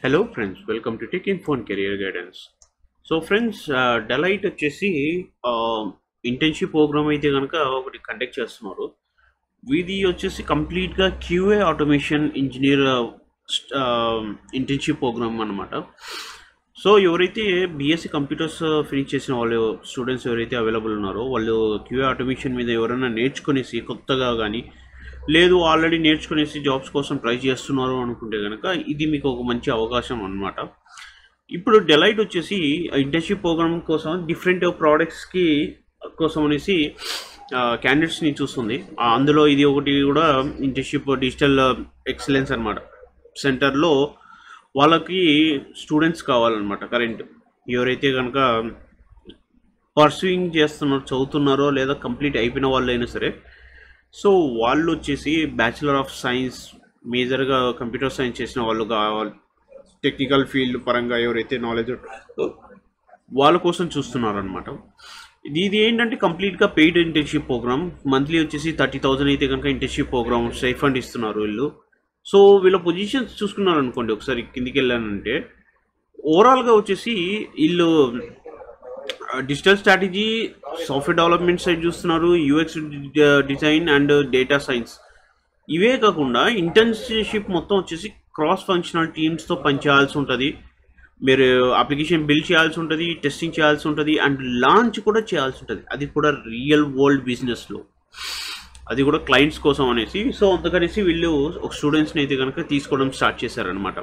Hello friends, welcome to Tech Info and Career Guidance. So friends, Deloitte వచ్చేసి internship program అయితే కనుక ఒకటి conduct చేస్తున్నారు. ఇది వచ్చేసి కంప్లీట్గా QA automation engineer internship program అనమాట. సో ఎవరైతే బీఎస్సీ కంప్యూటర్స్ ఫినిష్ చేసిన వాళ్ళు స్టూడెంట్స్ ఎవరైతే అవైలబుల్ ఉన్నారో వాళ్ళు క్యూఏ ఆటోమేషన్ మీద ఎవరైనా నేర్చుకునేసి కొత్తగా కానీ లేదు ఆల్రెడీ నేర్చుకునేసి జాబ్స్ కోసం ట్రై చేస్తున్నారు అనుకుంటే కనుక ఇది మీకు ఒక మంచి అవకాశం అనమాట. ఇప్పుడు డెలైట్ వచ్చేసి ఇంటర్న్షిప్ ప్రోగ్రామ్ కోసం డిఫరెంట్ ప్రోడక్ట్స్కి కోసం అనేసి క్యాండిడేట్స్ని చూస్తుంది. అందులో ఇది ఒకటి కూడా ఇంటర్న్షిప్ డిజిటల్ ఎక్సలెన్స్ అనమాట. సెంటర్లో వాళ్ళకి స్టూడెంట్స్ కావాలన్నమాట. కరెంట్ ఎవరైతే కనుక పర్సూయింగ్ చేస్తున్నారో చదువుతున్నారో లేదా కంప్లీట్ అయిపోయిన వాళ్ళు అయినా సరే, సో వాళ్ళు వచ్చేసి బ్యాచిలర్ ఆఫ్ సైన్స్ మేజర్గా కంప్యూటర్ సైన్స్ చేసిన వాళ్ళు కావాలి. టెక్నికల్ ఫీల్డ్ పరంగా ఎవరైతే నాలెడ్జ్ వాళ్ళ కోసం చూస్తున్నారు అనమాట. ఇది ఏంటంటే కంప్లీట్గా పెయిడ్ ఇంటర్న్షిప్ ప్రోగ్రామ్. మంత్లీ వచ్చేసి 30,000 అయితే కనుక ఇంటర్న్షిప్ ప్రోగ్రామ్ స్టైఫండ్ ఇస్తున్నారు వీళ్ళు. సో వీళ్ళ పొజిషన్స్ చూసుకున్నారు అనుకోండి, ఒకసారి కిందికి వెళ్ళానంటే ఓవరాల్గా వచ్చేసి వీళ్ళు digital strategy, software development side చూస్తున్నారు, UX design and data science. ఇవే కాకుండా ఇంటర్న్షిప్ మొత్తం వచ్చేసి క్రాస్ ఫంక్షనల్ టీమ్స్తో పనిచేయాల్సి ఉంటుంది. మీరు అప్లికేషన్ బిల్డ్ చేయాల్సి ఉంటుంది, టెస్టింగ్ చేయాల్సి ఉంటుంది అండ్ లాంచ్ కూడా చేయాల్సి ఉంటుంది. అది కూడా రియల్ వరల్డ్ బిజినెస్లో, అది కూడా క్లయింట్స్ కోసం అనేసి. సో అందుకనేసి వీళ్ళు ఒక స్టూడెంట్స్ని అయితే కనుక తీసుకోవడం స్టార్ట్ చేశారనమాట.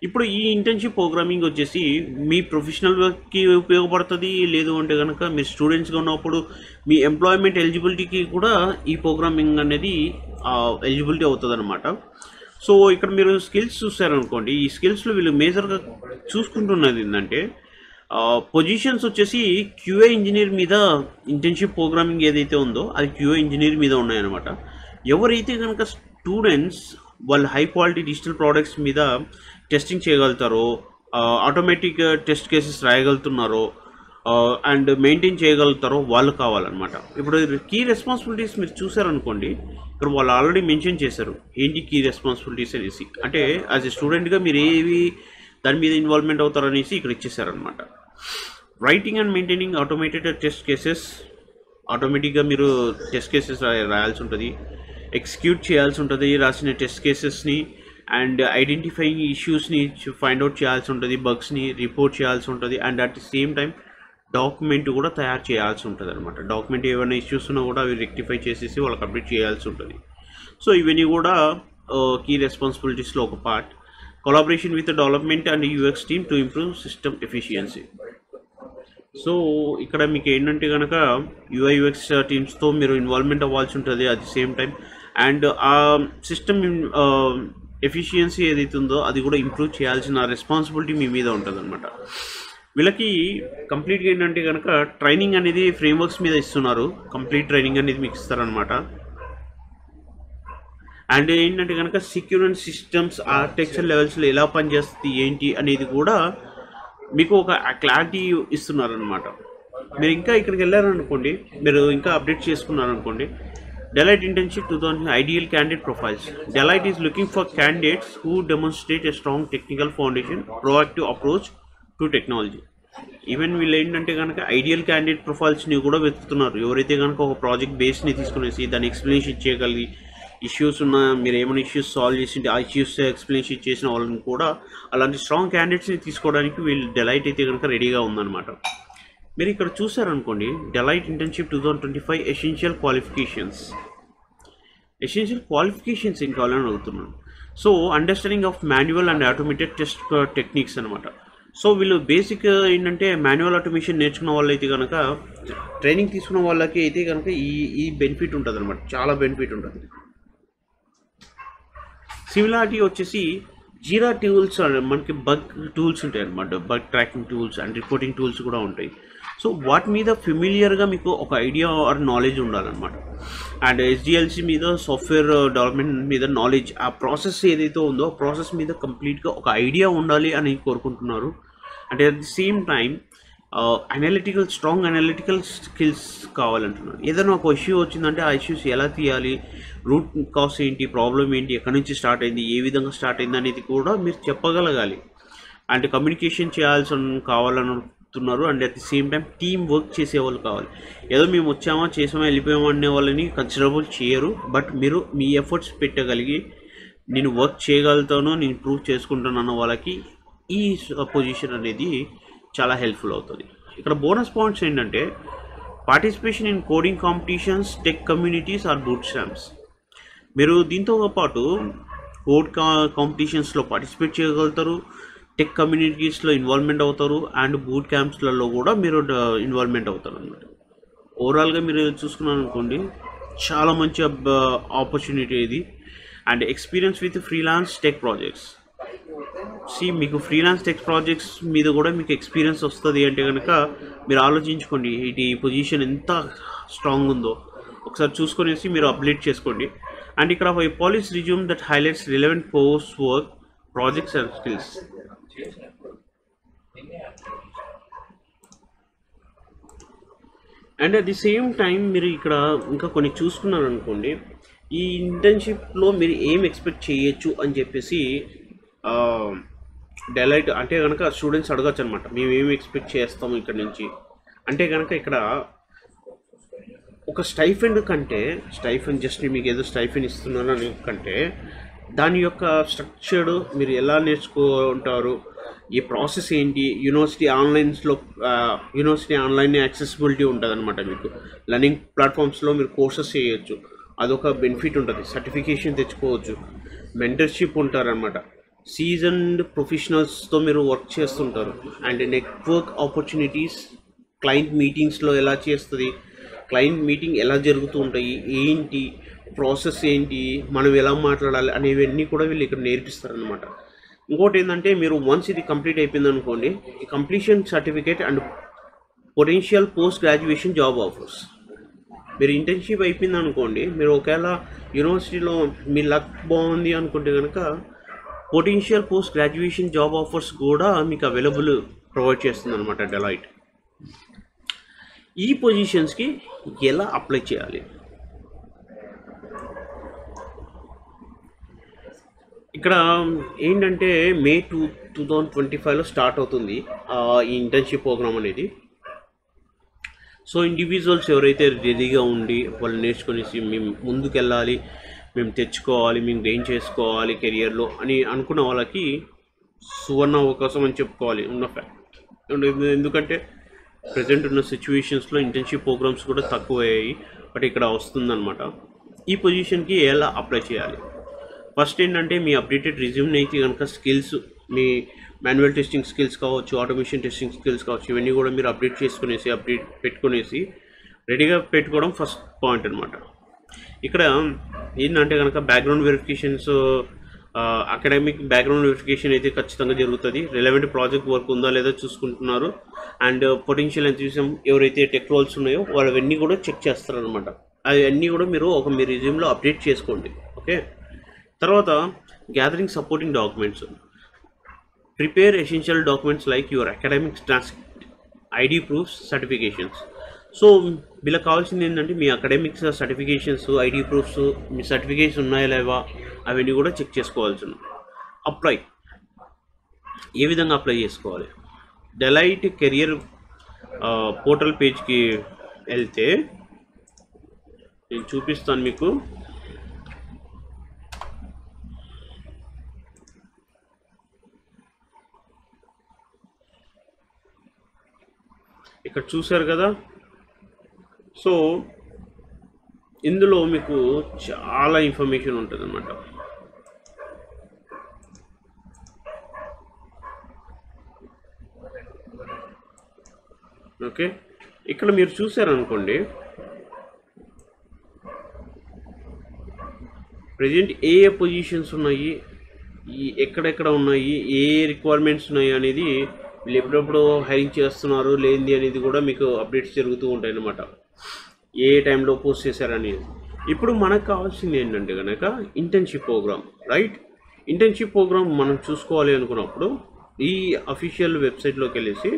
ఇప్పుడు ఈ ఇంటర్న్షిప్ ప్రోగ్రామింగ్ వచ్చేసి మీ ప్రొఫెషనల్ వర్క్కి ఉపయోగపడుతుంది. లేదు అంటే కనుక మీరు స్టూడెంట్స్గా ఉన్నప్పుడు మీ ఎంప్లాయ్మెంట్ ఎలిజిబిలిటీకి కూడా ఈ ప్రోగ్రామింగ్ అనేది ఎలిజిబిలిటీ అవుతుంది అనమాట. సో ఇక్కడ మీరు స్కిల్స్ చూస్తారనుకోండి, ఈ స్కిల్స్లో వీళ్ళు మేజర్గా చూసుకుంటున్నది ఏంటంటే పొజిషన్స్ వచ్చేసి క్యూఏ ఇంజనీర్ మీద ఇంటర్న్షిప్ ప్రోగ్రామింగ్ ఏదైతే ఉందో అది క్యూఏ ఇంజనీర్ మీద ఉన్నాయన్నమాట. ఎవరైతే కనుక స్టూడెంట్స్ వాళ్ళు హై క్వాలిటీ డిజిటల్ ప్రోడక్ట్స్ మీద టెస్టింగ్ చేయగలుగుతారో, ఆటోమేటిక్ టెస్ట్ కేసెస్ రాయగలుగుతున్నారో అండ్ మెయింటైన్ చేయగలుగుతారో వాళ్ళు కావాలన్నమాట. ఇప్పుడు కీ రెస్పాన్సిబిలిటీస్ మీరు చూసారనుకోండి, ఇక్కడ వాళ్ళు ఆల్రెడీ మెన్షన్ చేశారు ఏంటి కీ రెస్పాన్సిబిలిటీస్ అనేసి. అంటే యాజ్ ఎ స్టూడెంట్గా మీరు ఏవి దాని మీద ఇన్వాల్వ్మెంట్ అవుతారనేసి ఇక్కడ ఇచ్చేసారనమాట. Writing and maintaining automated test cases, ఆటోమేటిక్గా మీరు టెస్ట్ కేసెస్ రాయాల్సి ఉంటుంది, ఎగ్జిక్యూట్ చేయాల్సి ఉంటుంది రాసిన టెస్ట్ కేసెస్ని, అండ్ ఐడెంటిఫైయింగ్ ఇష్యూస్ని ఫైండ్ అవుట్ చేయాల్సి ఉంటుంది, బగ్స్ని రిపోర్ట్ చేయాల్సి ఉంటుంది and at the same time document కూడా తయారు చేయాల్సి ఉంటుంది అనమాట. డాక్యుమెంట్ ఏమైనా ఇష్యూస్ ఉన్నా కూడా అవి రెక్టిఫై చేసేసి వాళ్ళు కంప్లీట్ చేయాల్సి ఉంటుంది. సో ఇవన్నీ కూడా కీ రెస్పాన్సిబిలిటీస్లో ఒక part. Collaboration with development and UX team to improve system efficiency. So ఇక్కడ మీకు ఏంటంటే కనుక యూఐ యూఎక్స్ టీమ్స్తో మీరు ఇన్వాల్వ్మెంట్ అవ్వాల్సి ఉంటుంది at the same time. And ఆ సిస్టమ్ ఎఫిషియన్సీ ఏదైతే ఉందో అది కూడా ఇంప్రూవ్ చేయాల్సిన రెస్పాన్సిబిలిటీ మీ మీద ఉంటుంది అనమాట. వీళ్ళకి కంప్లీట్గా ఏంటంటే కనుక ట్రైనింగ్ అనేది ఫ్రేమ్వర్క్స్ మీద ఇస్తున్నారు. కంప్లీట్ ట్రైనింగ్ అనేది మీకు ఇస్తారనమాట. అండ్ ఏంటంటే కనుక సెక్యూర్ అండ్ సిస్టమ్స్ ఆర్కిటెక్చర్ లెవెల్స్లో ఎలా పనిచేస్తుంది ఏంటి అనేది కూడా మీకు ఒక క్లారిటీ ఇస్తున్నారనమాట. మీరు ఇంకా ఇక్కడికి వెళ్ళారనుకోండి, మీరు ఇంకా update చేసుకున్నారనుకోండి, Deloitte Internship 2000 Ideal Candidate Profiles. Deloitte is looking for candidates who demonstrate a strong technical foundation, proactive approach to technology. Even వీళ్ళు ఏంటంటే కనుక ఐడియల్ క్యాండిడేట్ ప్రొఫైల్స్ని కూడా వెతుకుతున్నారు. ఎవరైతే కనుక ఒక ప్రాజెక్ట్ బేస్ని తీసుకునేసి దాన్ని ఎక్స్ప్లెనేషన్ చేయగలిగి, ఇష్యూస్ ఉన్న మీరు ఏమైనా ఇష్యూస్ సాల్వ్ చేసి ఆ ఇష్యూస్ ఎక్స్ప్లెనేషన్ చేసిన వాళ్ళని కూడా అలాంటి స్ట్రాంగ్ క్యాండిడేట్స్ని తీసుకోవడానికి వీళ్ళు డెలైట్ అయితే కనుక రెడీగా ఉందన్నమాట. మీరు ఇక్కడ చూసారనుకోండి, Deloitte internship 2025 essential qualifications. Essential qualifications ఏం కావాలని అడుగుతున్నాను. So understanding of manual and automated test techniques అనమాట. సో వీళ్ళు బేసిక్ ఏంటంటే మాన్యువల్ ఆటోమేషన్ నేర్చుకున్న వాళ్ళు అయితే కనుక, ట్రైనింగ్ తీసుకున్న వాళ్ళకి అయితే కనుక ఈ బెనిఫిట్ ఉంటుంది అనమాట, చాలా బెనిఫిట్ ఉంటుంది. సిమిలారిటీ వచ్చేసి జీరా టూల్స్, మనకి బగ్ టూల్స్ ఉంటాయి అనమాట, bug tracking tools and reporting tools కూడా ఉంటాయి. సో వాటి మీద ఫెమిలియర్గా మీకు ఒక ఐడియా ఆర్ నాలెడ్జ్ ఉండాలన్నమాట. అండ్ ఎస్డిఎల్సి మీద, సాఫ్ట్వేర్ డెవలప్మెంట్ మీద నాలెడ్జ్, ఆ ప్రాసెస్ ఏదైతే ఉందో ఆ ప్రాసెస్ మీద కంప్లీట్గా ఒక ఐడియా ఉండాలి అని కోరుకుంటున్నారు. అంటే at the same time strong analytical skills కావాలంటున్నారు. ఏదైనా ఒక ఇష్యూ వచ్చిందంటే ఆ ఇష్యూస్ ఎలా తీయాలి, రూట్ కాస్ ఏంటి, ప్రాబ్లం ఏంటి, ఎక్కడి నుంచి స్టార్ట్ అయింది, ఏ విధంగా స్టార్ట్ అయింది అనేది కూడా మీరు చెప్పగలగాలి. అండ్ కమ్యూనికేషన్ కావాలనుకుంటున్నారు. And at the same time team work చేసేవాళ్ళు కావాలి. ఏదో మేము వచ్చామా చేసామా వెళ్ళిపోయామా అనే వాళ్ళని కన్సిడరబుల్ చేయరు. బట్ మీరు మీ ఎఫర్ట్స్ పెట్టగలిగి నేను వర్క్ చేయగలుగుతాను, నేను ప్రూవ్ చేసుకుంటాను అన్న వాళ్ళకి ఈ పొజిషన్ అనేది చాలా హెల్ప్ఫుల్ అవుతుంది. ఇక్కడ బోనస్ పాయింట్స్ ఏంటంటే participation in coding competitions, tech communities or boot camps. మీరు దీంతో పాటు కోడ్ కాంపిటీషన్స్లో పార్టిసిపేట్ చేయగలుగుతారు, టెక్ కమ్యూనిటీస్లో ఇన్వాల్వ్మెంట్ అవుతారు, అండ్ బూట్ క్యాంప్స్లలో కూడా మీరు ఇన్వాల్వ్మెంట్ అవుతారు అన్నమాట. ఓవరాల్గా మీరు చూసుకున్నారు అనుకోండి, చాలా మంచి ఆపర్చునిటీ ఇది. And experience with freelance tech projects. మీకు ఫ్రీలాన్స్ టెక్ ప్రాజెక్ట్స్ మీద కూడా మీకు ఎక్స్పీరియన్స్ వస్తుంది అంటే కనుక మీరు ఆలోచించుకోండి ఈ పొజిషన్ ఎంత స్ట్రాంగ్ ఉందో ఒకసారి చూసుకొనేసి మీరు అప్డేట్ చేసుకోండి. అండ్ ఇక్కడ polish resume that highlights relevant post work projects and skills. And at the same time మీరు ఇక్కడ ఇంకా కొన్ని చూసుకున్నారు అనుకోండి, ఈ ఇంటర్న్షిప్లో మీరు ఏం ఎక్స్పెక్ట్ చేయొచ్చు అని చెప్పేసి డెలైట్ అంటే కనుక స్టూడెంట్స్ అడగచ్చు అనమాట. మేము ఏమి ఎక్స్పెక్ట్ చేస్తాము ఇక్కడ నుంచి అంటే కనుక ఇక్కడ ఒక స్టైఫెండ్ కంటే జస్ట్ మీకు ఏదో స్టైఫెండ్ ఇస్తున్నారు అని కంటే దాని యొక్క స్ట్రక్చర్డ్ మీరు ఎలా నేర్చుకుంటారు, ఈ ప్రాసెస్ ఏంటి, యూనివర్సిటీ ఆన్లైన్ యాక్సెసిబిలిటీ ఉంటుంది అనమాట. మీకు లర్నింగ్ ప్లాట్ఫామ్స్లో మీరు కోర్సెస్ చేయొచ్చు, అదొక బెనిఫిట్ ఉంటుంది. సర్టిఫికేషన్ తెచ్చుకోవచ్చు, మెంటర్షిప్ ఉంటారనమాట, సీజన్డ్ ప్రొఫెషనల్స్తో మీరు వర్క్ చేస్తుంటారు. అండ్ నెట్వర్క్ ఆపర్చునిటీస్, క్లయింట్ మీటింగ్స్లో ఎలా చేస్తుంది, క్లయింట్ మీటింగ్ ఎలా జరుగుతూ ఉంటాయి, ఏంటి ప్రాసెస్ ఏంటి, మనం ఎలా మాట్లాడాలి అనేవన్నీ కూడా వీళ్ళు ఇక్కడ నేర్పిస్తారనమాట. ఇంకోటి ఏంటంటే మీరు వన్స్ ఇది కంప్లీట్ అయిపోయింది అనుకోండి, ఈ completion certificate and potential post graduation job offers. మీరు ఇంటర్న్షిప్ అయిపోయింది అనుకోండి, మీరు ఒకవేళ యూనివర్సిటీలో మీ లక్ బాగుంది అనుకుంటే కనుక potential post graduation job offers కూడా మీకు అవైలబుల్ ప్రొవైడ్ చేస్తుంది అనమాట డెలాయిట్. ఈ పొజిషన్స్కి ఎలా అప్లై చేయాలి? ఇక్కడ ఏంటంటే మే 2025లో స్టార్ట్ అవుతుంది ఈ ఇంటర్న్షిప్ ప్రోగ్రామ్ అనేది. సో ఇండివిజువల్స్ ఎవరైతే రెడీగా ఉండి వాళ్ళు నేర్చుకునేసి మేము ముందుకెళ్ళాలి, మేము తెచ్చుకోవాలి, మేము గెయిన్ చేసుకోవాలి కెరియర్లో అని అనుకున్న వాళ్ళకి సువర్ణ అవకాశం అని చెప్పుకోవాలి ఉన్న ఫ్యాక్ట్. ఎందుకంటే ప్రజెంట్ ఉన్న సిచ్యువేషన్స్లో ఇంటర్న్షిప్ ప్రోగ్రామ్స్ కూడా తక్కువయ్యాయి, బట్ ఇక్కడ వస్తుందన్నమాట. ఈ పొజిషన్కి ఎలా అప్లై చేయాలి? ఫస్ట్ ఏంటంటే మీ అప్డేటెడ్ రిజ్యూమ్ని అయితే కనుక స్కిల్స్, మీ మాన్యువల్ టెస్టింగ్ స్కిల్స్ కావచ్చు, ఆటోమేషన్ టెస్టింగ్ స్కిల్స్ కావచ్చు, ఇవన్నీ కూడా మీరు అప్డేట్ పెట్టుకునేసి రెడీగా పెట్టుకోవడం ఫస్ట్ పాయింట్ అనమాట. ఇక్కడ ఏంటంటే కనుక background verifications, academic background verification అయితే ఖచ్చితంగా జరుగుతుంది. రిలవెంట్ ప్రాజెక్ట్ వర్క్ ఉందా లేదా చూసుకుంటున్నారు. అండ్ పొటెన్షియల్ ఎంతూసిజం ఎవరైతే టెక్ రోల్స్ ఉన్నాయో వాళ్ళవన్నీ కూడా చెక్ చేస్తారనమాట. అవన్నీ కూడా మీరు మీ రిజ్యూమ్లో అప్డేట్ చేసుకోండి. ఓకే, తర్వాత gathering supporting documents. Prepare essential documents like your academics transcript, ID proofs, certifications. So వీళ్ళకి కావాల్సింది ఏంటంటే మీ అకాడమిక్స్ సర్టిఫికేషన్స్, ఐడి ప్రూఫ్స్, మీ సర్టిఫికేట్స్ ఉన్నాయా లేవా అవన్నీ కూడా చెక్ చేసుకోవాల్సి ఉంది. అప్లై ఏ విధంగా అప్లై చేసుకోవాలి? డెలైట్ కెరియర్ పోర్టల్ పేజ్కి వెళ్తే నేను చూపిస్తాను మీకు. ఇక్కడ చూసారు కదా, సో ఇందులో మీకు చాలా ఇన్ఫర్మేషన్ ఉంటుంది అన్నమాట. ఓకే, ఇక్కడ మీరు చూసారనుకోండి, ప్రజెంట్ ఏ పొజిషన్స్ ఉన్నాయి, ఎక్కడెక్కడ ఉన్నాయి, ఏ రిక్వైర్మెంట్స్ ఉన్నాయి అనేది వీళ్ళు ఎప్పుడెప్పుడు హైరింగ్ చేస్తున్నారు లేనిది అనేది కూడా మీకు అప్డేట్స్ జరుగుతూ ఉంటాయి అన్నమాట. ఏ టైంలో పోస్ట్ చేశారనేది. ఇప్పుడు మనకు కావాల్సింది ఏంటంటే కనుక internship program, right? Internship program మనం చూసుకోవాలి అనుకున్నప్పుడు ఈ అఫీషియల్ వెబ్సైట్లోకి వెళ్ళేసి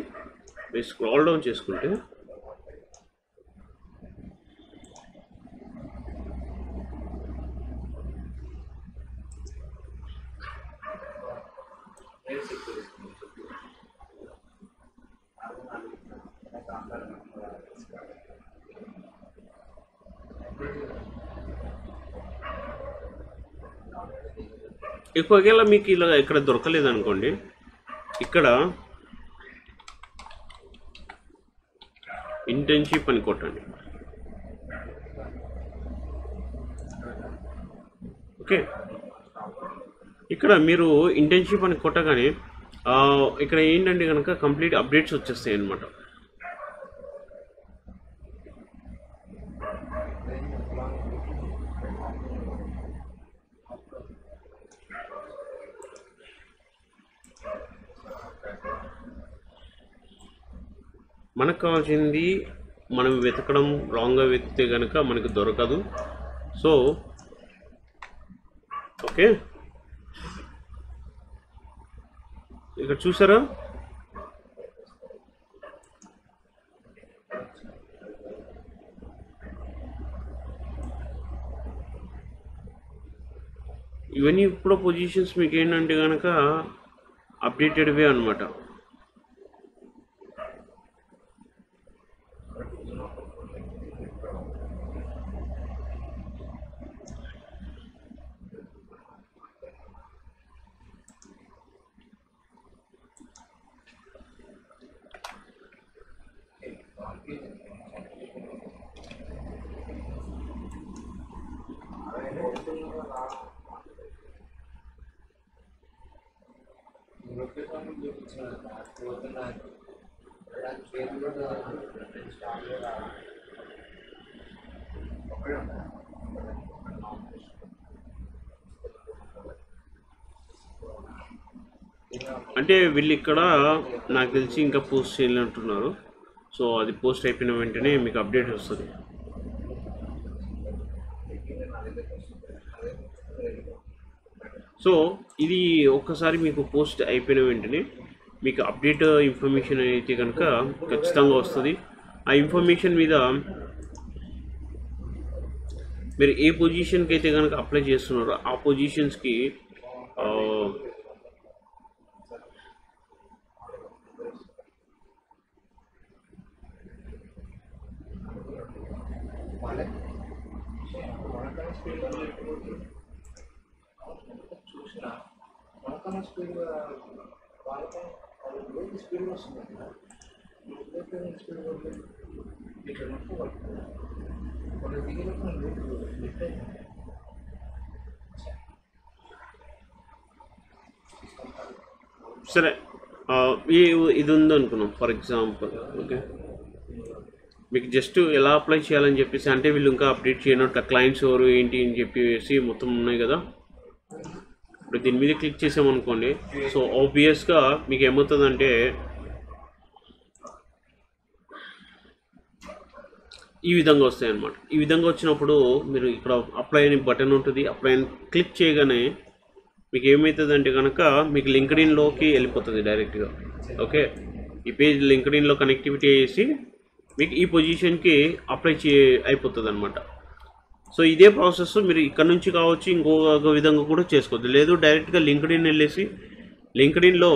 మీరు స్క్రాల్ డౌన్ చేసుకుంటే ఒకవేళ మీకు ఇలా ఇక్కడ దొరకలేదు అనుకోండి, ఇక్కడ ఇంటర్న్షిప్ అని కొట్టండి. ఓకే, ఇక్కడ మీరు ఇంటర్న్షిప్ అని కొట్టగానే ఇక్కడ ఏంటంటే కనుక కంప్లీట్ అప్డేట్స్ వచ్చేస్తాయి అన్నమాట. మనకు కావాల్సింది మనం వెతకడం, రాంగ్గా వెతికితే కనుక మనకు దొరకదు. సో ఓకే, ఇక్కడ చూసారా, ఇవన్నీ ఇప్పుడు పొజిషన్స్ మీకు ఏంటంటే కనుక అప్డేటెడ్వే అనమాట. అంటే వీళ్ళు ఇక్కడ నాకు తెలిసి ఇంకా పోస్ట్ చేయాలంటున్నారు. సో అది పోస్ట్ అయిపోయిన వెంటనే మీకు అప్డేట్ వస్తుంది. సో ఇది ఒక్కసారి మీకు పోస్ట్ అయిపోయిన వెంటనే మీకు అప్డేట్ ఇన్ఫర్మేషన్ అయితే కనుక ఖచ్చితంగా వస్తుంది. ఆ ఇన్ఫర్మేషన్ మీద మీరు ఏ పొజిషన్కి అయితే కనుక అప్లై చేస్తున్నారో ఆ పొజిషన్స్కి సరే ఇది ఉందనుకున్నాం ఫర్ ఎగ్జాంపుల్. ఓకే, మీకు జస్ట్ ఎలా అప్లై చేయాలని చెప్పేసి, అంటే వీళ్ళు ఇంకా అప్డేట్ చేయనట్టు క్లయింట్స్ ఎవరు ఏంటి అని చెప్పేసి మొత్తం ఉన్నాయి కదా. ఇప్పుడు దీని మీద క్లిక్ చేసామనుకోండి, సో ఆబ్వియస్గా మీకు ఏమవుతుందంటే ఈ విధంగా వస్తాయి అన్నమాట. ఈ విధంగా వచ్చినప్పుడు మీరు ఇక్కడ అప్లై అని బటన్ ఉంటుంది, అప్లై అని క్లిక్ చేయగానే మీకు ఏమవుతుందంటే కనుక మీకు లింక్డ్ఇన్లోకి వెళ్ళిపోతుంది డైరెక్ట్గా. ఓకే, ఈ పేజ్ లింక్డ్ఇన్లో కనెక్టివిటీ చేసి మీకు ఈ పొజిషన్కి అప్లై అయిపోతుంది అనమాట. సో ఇదే ప్రాసెస్ మీరు ఇక్కడ నుంచి కావచ్చు, ఇంకొక విధంగా కూడా చేసుకోవచ్చు. లేదు డైరెక్ట్గా లింక్డ్ఇన్ వెళ్ళేసి లింక్డ్ఇన్లో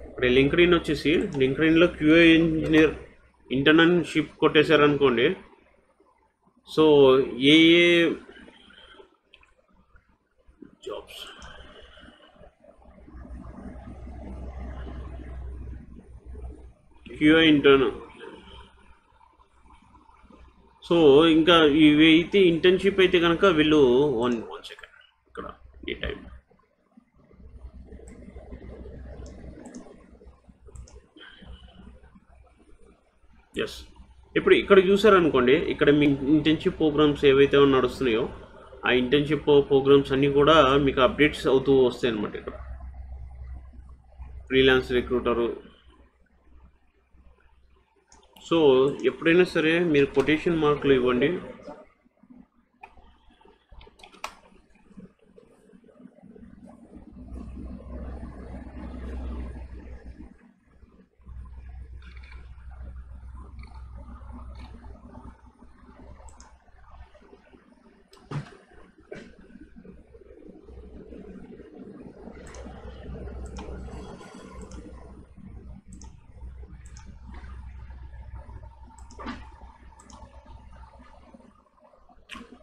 ఇప్పుడు లింక్డ్ఇన్ వచ్చేసి లింక్డ్ఇన్లో QA ఇంజనీర్ ఇంటర్న్షిప్ కొట్టేశారనుకోండి, సో ఏ జాబ్స్ QA ఇంటర్న్, సో ఇంకా ఇవి అయితే ఇంటర్న్షిప్ అయితే కనుక వీళ్ళు వన్ సెకండ్ ఇక్కడ ఈ టైం ఎస్. ఇప్పుడు ఇక్కడ చూసారనుకోండి, ఇక్కడ మీ ఇంటర్న్షిప్ ప్రోగ్రామ్స్ ఏవైతే నడుస్తున్నాయో ఆ ఇంటర్న్షిప్ ప్రోగ్రామ్స్ అన్నీ కూడా మీకు అప్డేట్స్ అవుతూ వస్తాయి అన్నమాట. ఇక్కడ ఫ్రీలాన్స్ రిక్రూటరు. సో ఎప్పుడైనా సరే మీరు కొటేషన్ మార్కులు ఇవ్వండి.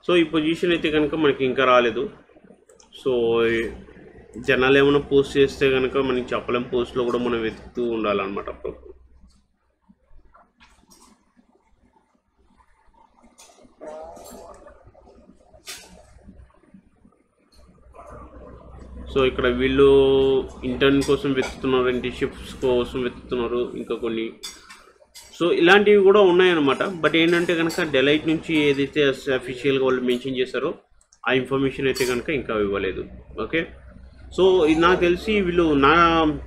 సో ఈ పొజిషన్ అయితే కనుక మనకి ఇంకా రాలేదు. సో జనాలు ఏమైనా పోస్ట్ చేస్తే కనుక మనకి చెప్పలేం, పోస్ట్లో కూడా మనం వెతుకుతూ ఉండాలన్నమాట అప్పుడప్పుడు. సో ఇక్కడ వీళ్ళు ఇంటర్న్ కోసం వెతుకుతున్నారు, ఇంటర్న్షిప్స్ కోసం వెతుకుతున్నారు, ఇంకా కొన్ని. సో ఇలాంటివి కూడా ఉన్నాయన్నమాట. బట్ ఏంటంటే కనుక డెలైట్ నుంచి ఏదైతే అఫీషియల్గా వాళ్ళు మెన్షన్ చేశారో ఆ ఇన్ఫర్మేషన్ అయితే కనుక ఇంకా ఇవ్వలేదు. ఓకే, సో ఇది నాకు తెలిసి వీళ్ళు నా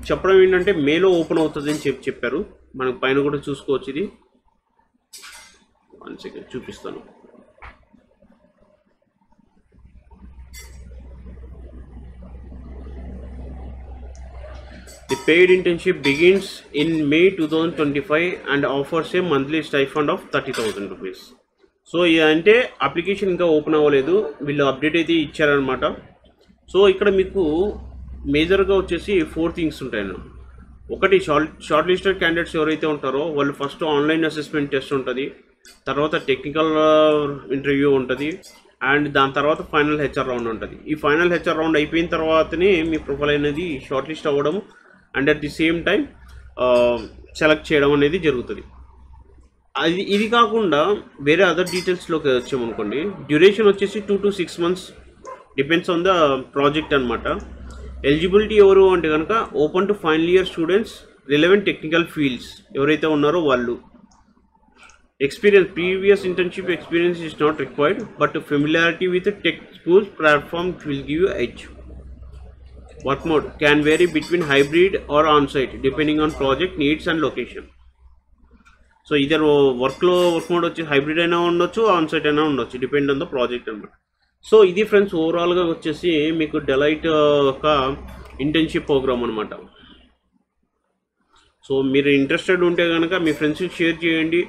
చెప్పడం ఏంటంటే మేలో ఓపెన్ అవుతుంది అని చెప్పారు. మనకు పైన కూడా చూసుకోవచ్చు. ఇది 1 సెకండ్ చూపిస్తాను. The paid internship begins in May 2025 and offers a monthly stipend of 30,000 rupees. So అంటే అప్లికేషన్ ఇంకా ఓపెన్ అవ్వలేదు, వీళ్ళు అప్డేట్ అయితే ఇచ్చారనమాట. సో ఇక్కడ మీకు మేజర్గా వచ్చేసి 4 థింగ్స్ ఉంటాయన్న. ఒకటి షార్ట్ లిస్టెడ్ క్యాండిడేట్స్ ఎవరైతే ఉంటారో వాళ్ళు ఫస్ట్ ఆన్లైన్ అసెస్మెంట్ టెస్ట్ ఉంటుంది, తర్వాత టెక్నికల్ ఇంటర్వ్యూ ఉంటుంది, అండ్ దాని తర్వాత ఫైనల్ హెచ్ఆర్ రౌండ్ ఉంటుంది. ఈ ఫైనల్ హెచ్ఆర్ రౌండ్ అయిపోయిన తర్వాతనే మీ ప్రొఫైల్ అనేది షార్ట్ లిస్ట్ అవ్వడం and at the same time select చేయడం అనేది జరుగుతుంది. ఇది కాకుండా వేరే అదర్ డీటెయిల్స్లోకి వచ్చామనుకోండి, డ్యూరేషన్ వచ్చేసి 2 to 6 months depends on the project అనమాట. ఎలిజిబిలిటీ ఎవరు అంటే కనుక open to final year students, relevant technical fields ఎవరైతే ఉన్నారో వాళ్ళు. Previous internship experience is not required, but familiarity with tech schools platform will give you edge. Work mode can vary between hybrid or on-site depending on project needs and location. So either work mode వచ్చి hybrid అయినా ఉండొచ్చు, onsite అయినా ఉండొచ్చు, depend on the project అనమాట. So ఇది friends ఓవరాల్గా వచ్చేసి మీకు డెలైట్ ఒక ఇంటర్న్షిప్ ప్రోగ్రామ్ అనమాట. సో మీరు ఇంట్రెస్టెడ్ ఉంటే కనుక మీ ఫ్రెండ్స్కి షేర్ చేయండి.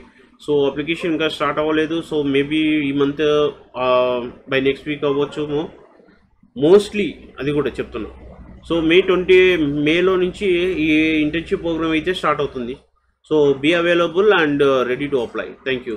సో అప్లికేషన్ ఇంకా స్టార్ట్ అవ్వలేదు, సో మేబీ ఈ మంత్ బై నెక్స్ట్ వీక్ అవ్వచ్చు మోస్ట్లీ, అది కూడా చెప్తున్నా. సో మేలో నుంచి ఈ ఇంటర్న్షిప్ ప్రోగ్రామ్ అయితే స్టార్ట్ అవుతుంది. So be available and ready to apply. Thank you.